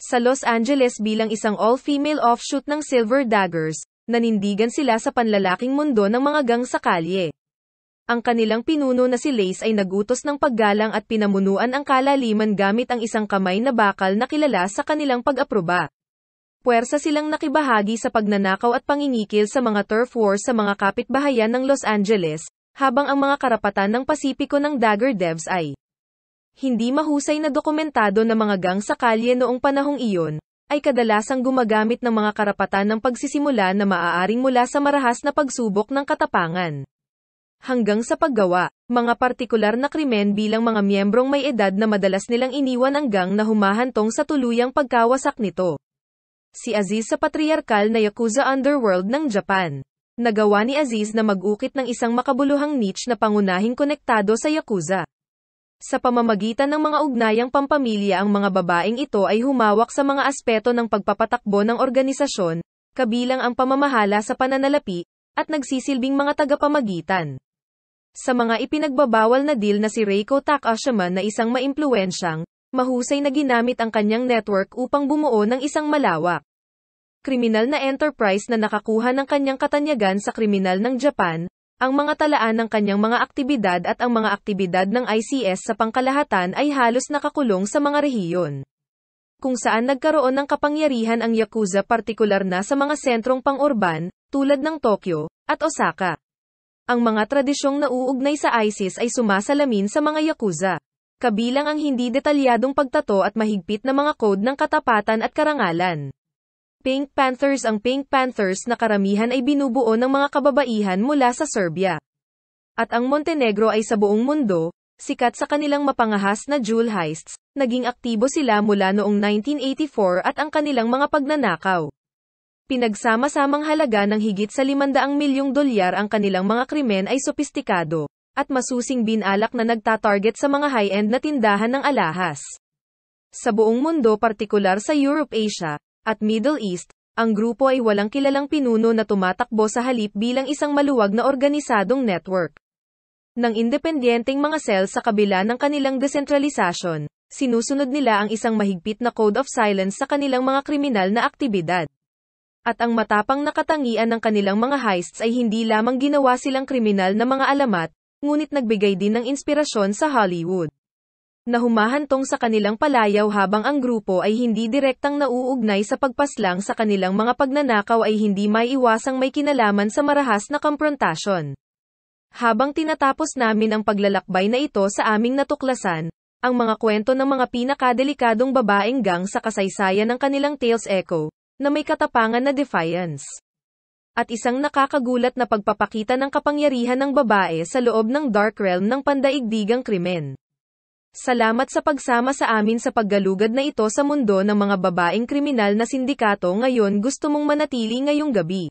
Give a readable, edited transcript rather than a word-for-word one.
Sa Los Angeles bilang isang all-female offshoot ng Silver Daggers, nanindigan sila sa panlalaking mundo ng mga gang sa kalye. Ang kanilang pinuno na si Lace ay nagutos ng paggalang at pinamunuan ang kalaliman gamit ang isang kamay na bakal na kilala sa kanilang pag-aproba. Puwersa silang nakibahagi sa pagnanakaw at pangingikil sa mga turf wars sa mga kapitbahayan ng Los Angeles, habang ang mga karapatan ng Pasipiko ng Dagger Devs ay hindi mahusay na dokumentado na mga gang sa kalye noong panahong iyon, ay kadalasang gumagamit ng mga karapatan ng pagsisimula na maaaring mula sa marahas na pagsubok ng katapangan hanggang sa paggawa, mga partikular na krimen bilang mga miyembrong may edad na madalas nilang iniwan ang gang na humahantong sa tuluyang pagkawasak nito. Si Aziz sa patriarkal na Yakuza underworld ng Japan. Nagawa ni Aziz na mag-ukit ng isang makabuluhang niche na pangunahing konektado sa Yakuza. Sa pamamagitan ng mga ugnayang pampamilya, ang mga babaeng ito ay humawak sa mga aspeto ng pagpapatakbo ng organisasyon, kabilang ang pamamahala sa pananalapi, at nagsisilbing mga tagapamagitan. Sa mga ipinagbabawal na deal na si Reiko Takashima na isang maimpluwensyang, mahusay na ginamit ang kanyang network upang bumuo ng isang malawak kriminal na enterprise na nakakuha ng kanyang katanyagan sa kriminal ng Japan, ang mga talaan ng kanyang mga aktibidad at ang mga aktibidad ng ICS sa pangkalahatan ay halos nakakulong sa mga rehiyon kung saan nagkaroon ng kapangyarihan ang Yakuza, partikular na sa mga sentrong pang-urban, tulad ng Tokyo at Osaka. Ang mga tradisyong nauugnay sa ISIS ay sumasalamin sa mga Yakuza, kabilang ang hindi detalyadong pagtato at mahigpit na mga code ng katapatan at karangalan. Pink Panthers. Ang Pink Panthers na karamihan ay binubuo ng mga kababaihan mula sa Serbia at ang Montenegro ay sa buong mundo, sikat sa kanilang mapangahas na jewel heists. Naging aktibo sila mula noong 1984 at ang kanilang mga pagnanakaw. Pinagsama-samang halaga ng higit sa $500 milyong ang kanilang mga krimen ay sopistikado at masusing binalak na nagtatarget sa mga high-end na tindahan ng alahas. Sa buong mundo, partikular sa Europe, Asia, at Middle East, ang grupo ay walang kilalang pinuno na tumatakbo sa halip bilang isang maluwag na organisadong network ng independenteng mga sel. Sa kabila ng kanilang desentralisasyon, sinusunod nila ang isang mahigpit na code of silence sa kanilang mga kriminal na aktibidad. At ang matapang na katangian ng kanilang mga heists ay hindi lamang ginawa silang kriminal na mga alamat, ngunit nagbigay din ng inspirasyon sa Hollywood na humahantong sa kanilang palayaw, habang ang grupo ay hindi direktang nauugnay sa pagpaslang sa kanilang mga pagnanakaw ay hindi maiiwasang may kinalaman sa marahas na komprontasyon. Habang tinatapos namin ang paglalakbay na ito sa aming natuklasan, ang mga kwento ng mga pinakadelikadong babaeng gang sa kasaysayan ng kanilang tales echo, na may katapangan na defiance at isang nakakagulat na pagpapakita ng kapangyarihan ng babae sa loob ng dark realm ng pandaigdigang krimen. Salamat sa pagsama sa amin sa paggalugad na ito sa mundo ng mga babaeng kriminal na sindikato. Ngayon gusto mong manatili ngayong gabi.